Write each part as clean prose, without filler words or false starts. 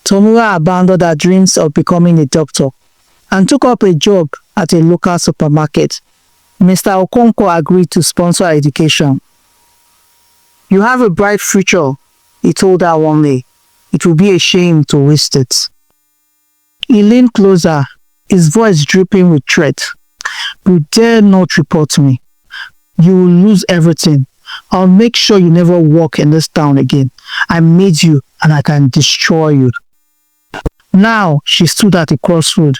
Tomiwa abandoned her dreams of becoming a doctor and took up a job at a local supermarket. Mr. Okonkwo agreed to sponsor her education. "You have a bright future," he told her one day. "It will be a shame to waste it." He leaned closer, his voice dripping with threat. "You dare not report me. You will lose everything. I'll make sure you never walk in this town again. I made you and I can destroy you." Now she stood at a crossroad.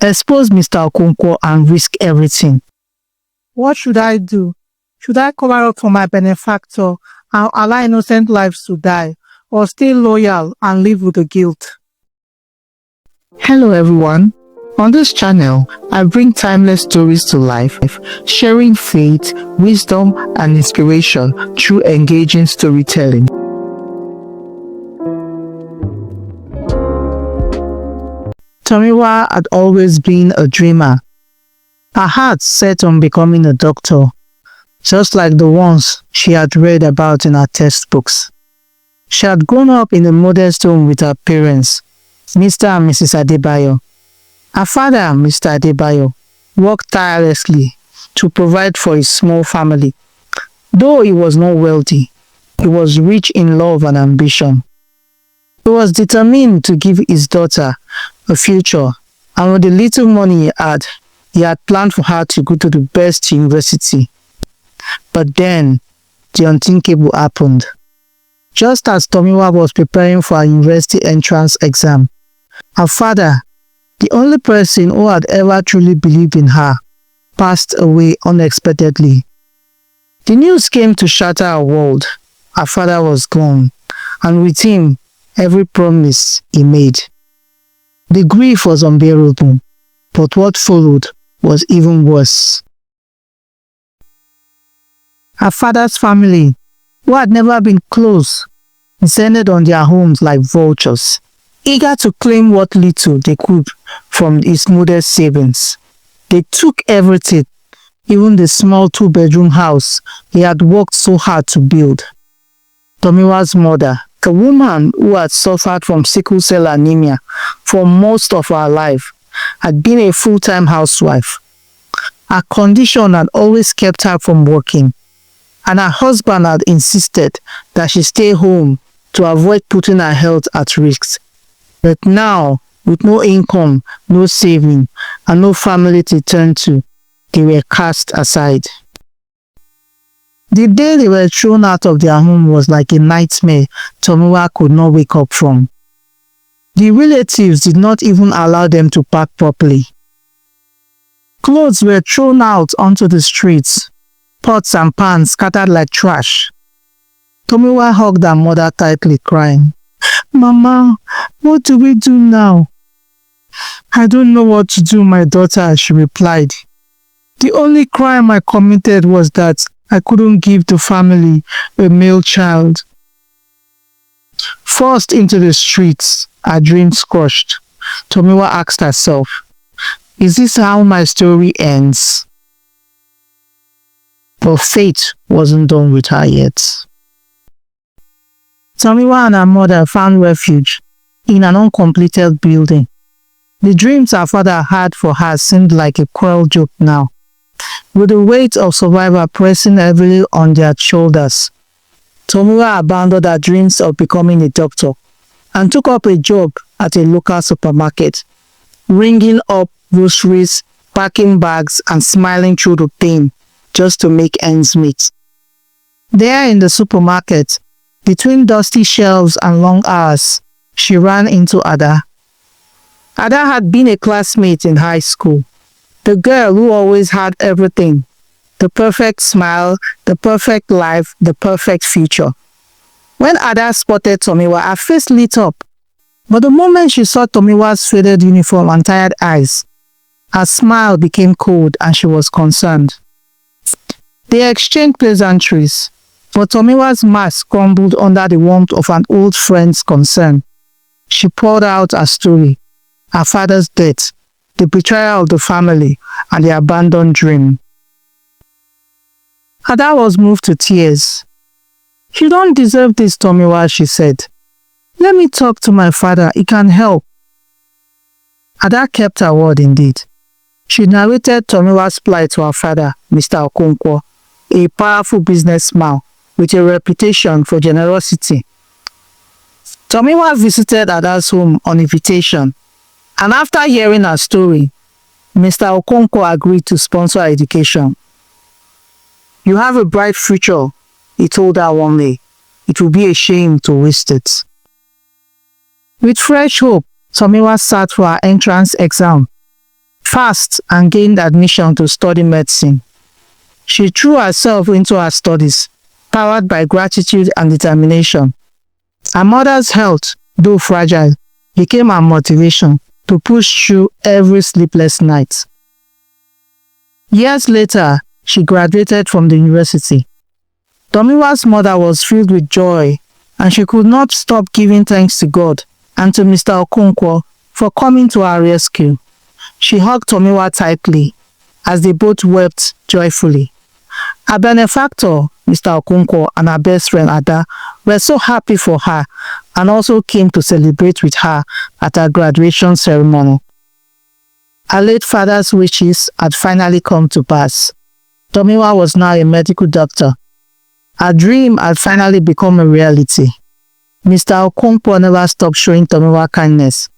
Expose Mr. Okonkwo and risk everything. What should I do? Should I cover up for my benefactor and allow innocent lives to die, or stay loyal and live with the guilt? Hello everyone. On this channel, I bring timeless stories to life, sharing faith, wisdom, and inspiration through engaging storytelling. Tomiwa had always been a dreamer. Her heart set on becoming a doctor, just like the ones she had read about in her textbooks. She had grown up in a modest home with her parents, Mr. and Mrs. Adebayo. Her father, Mr. Adebayo, worked tirelessly to provide for his small family. Though he was not wealthy, he was rich in love and ambition. He was determined to give his daughter a future, and with the little money he had planned for her to go to the best university. But then, the unthinkable happened. Just as Tomiwa was preparing for her university entrance exam, her father, the only person who had ever truly believed in her, passed away unexpectedly. The news came to shatter her world. Her father was gone, and with him, every promise he made. The grief was unbearable, but what followed was even worse. Her father's family, who had never been close, descended on their homes like vultures, eager to claim what little they could from his modest savings. They took everything, even the small 2-bedroom house he had worked so hard to build. Tomiwa's mother, a woman who had suffered from sickle cell anemia for most of her life, had been a full-time housewife. Her condition had always kept her from working, and her husband had insisted that she stay home to avoid putting her health at risk. But now, with no income, no saving, and no family to turn to, they were cast aside. The day they were thrown out of their home was like a nightmare Tomiwa could not wake up from. The relatives did not even allow them to pack properly. Clothes were thrown out onto the streets, pots and pans scattered like trash. Tomiwa hugged her mother tightly, crying, "Mama, what do we do now?" "I don't know what to do, my daughter," she replied. "The only crime I committed was that I couldn't give the family a male child." Forced into the streets, her dreams crushed, Tomiwa asked herself, "Is this how my story ends?" But fate wasn't done with her yet. Tomiwa and her mother found refuge in an uncompleted building. The dreams her father had for her seemed like a cruel joke now, with the weight of survival pressing heavily on their shoulders. Tomiwa abandoned her dreams of becoming a doctor and took up a job at a local supermarket, ringing up groceries, packing bags, and smiling through the pain just to make ends meet. There in the supermarket, between dusty shelves and long hours, she ran into Ada. Ada had been a classmate in high school. The girl who always had everything. The perfect smile, the perfect life, the perfect future. When Ada spotted Tomiwa, her face lit up. But the moment she saw Tomiwa's faded uniform and tired eyes, her smile became cold and she was concerned. They exchanged pleasantries, but Tomiwa's mask crumbled under the warmth of an old friend's concern. She poured out her story, her father's death, the betrayal of the family, and the abandoned dream. Ada was moved to tears. "You don't deserve this, Tomiwa," she said. Let me talk to my father, he can help. Ada kept her word indeed. She narrated Tomiwa's plight to her father, Mr. Okonkwo, a powerful businessman with a reputation for generosity. Tomiwa visited Ada's home on invitation, and after hearing her story, Mr. Okonkwo agreed to sponsor her education. "You have a bright future," he told her one day. "It will be a shame to waste it." With fresh hope, Tomiwa sat for her entrance exam fast and gained admission to study medicine. She threw herself into her studies, powered by gratitude and determination. Her mother's health, though fragile, became her motivation to push through every sleepless night. Years later, she graduated from the university. Tomiwa's mother was filled with joy, and she could not stop giving thanks to God and to Mr. Okonkwo for coming to her rescue. She hugged Tomiwa tightly as they both wept joyfully. Her benefactor, Mr. Okonkwo, and her best friend Ada were so happy for her and also came to celebrate with her at her graduation ceremony. Her late father's wishes had finally come to pass. Tomiwa was now a medical doctor. Her dream had finally become a reality. Mr. Okonkwo never stopped showing Tomiwa kindness.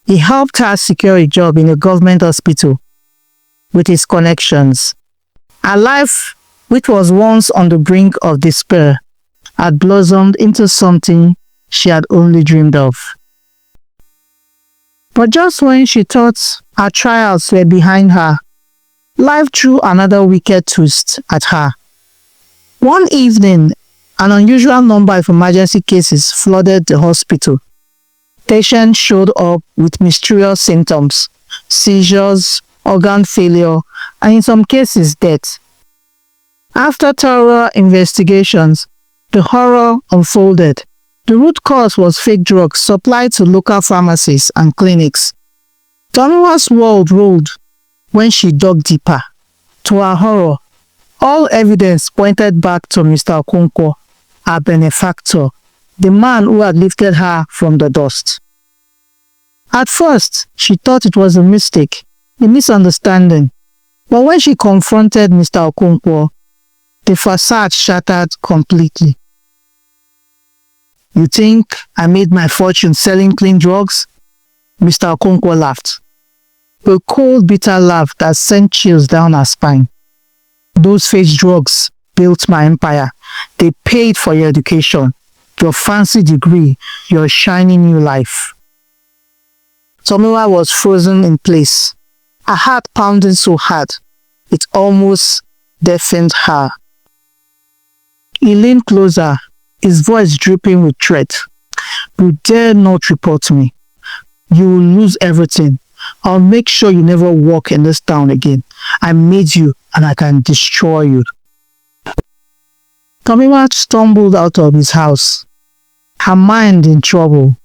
He helped her secure a job in a government hospital with his connections. Her life, which was once on the brink of despair, had blossomed into something she had only dreamed of. But just when she thought her trials were behind her, life threw another wicked twist at her. One evening, an unusual number of emergency cases flooded the hospital. Patients showed up with mysterious symptoms, seizures, organ failure, and in some cases death. After thorough investigations, the horror unfolded. The root cause was fake drugs supplied to local pharmacies and clinics. Tomiwa's world rolled when she dug deeper. To her horror, all evidence pointed back to Mr. Okonkwo, her benefactor, the man who had lifted her from the dust. At first, she thought it was a mistake, a misunderstanding. But when she confronted Mr. Okonkwo, the facade shattered completely. "You think I made my fortune selling clean drugs?" Mr. Okonkwo laughed. A cold, bitter laugh that sent chills down her spine. "Those fake drugs built my empire. They paid for your education, your fancy degree, your shiny new life." Tomiwa was frozen in place, her heart pounding so hard, it almost deafened her. He leaned closer, his voice dripping with threat. "You dare not report me. You will lose everything. I'll make sure you never walk in this town again. I made you and I can destroy you." Tomiwa stumbled out of his house, her mind in trouble.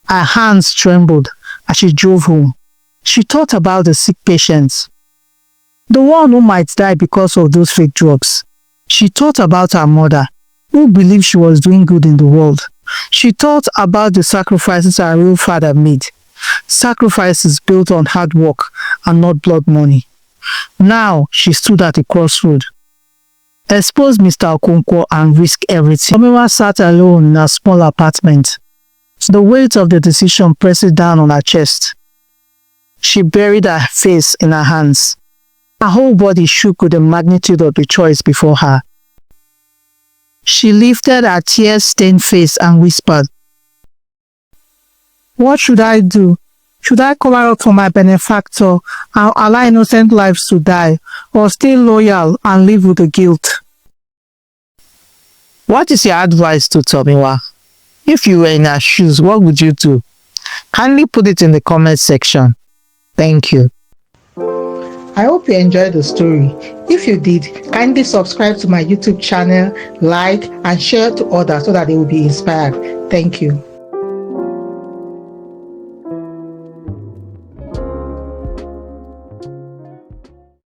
Her hands trembled as she drove home. She thought about the sick patients, the one who might die because of those fake drugs. She thought about her mother, who believed she was doing good in the world. She thought about the sacrifices her real father made, sacrifices built on hard work and not blood money. Now she stood at a crossroad. Expose Mr. Okonkwo and risk everything. Tomiwa sat alone in a small apartment, the weight of the decision pressing down on her chest. She buried her face in her hands. Her whole body shook with the magnitude of the choice before her. She lifted her tear-stained face and whispered, What should I do? Should I cover up for my benefactor and allow innocent lives to die, or stay loyal and live with the guilt? What is your advice to Tomiwa? If you were in her shoes, what would you do? Kindly put it in the comment section. Thank you. I hope you enjoyed the story. If you did, kindly subscribe to my YouTube channel, like and share to others so that they will be inspired. Thank you.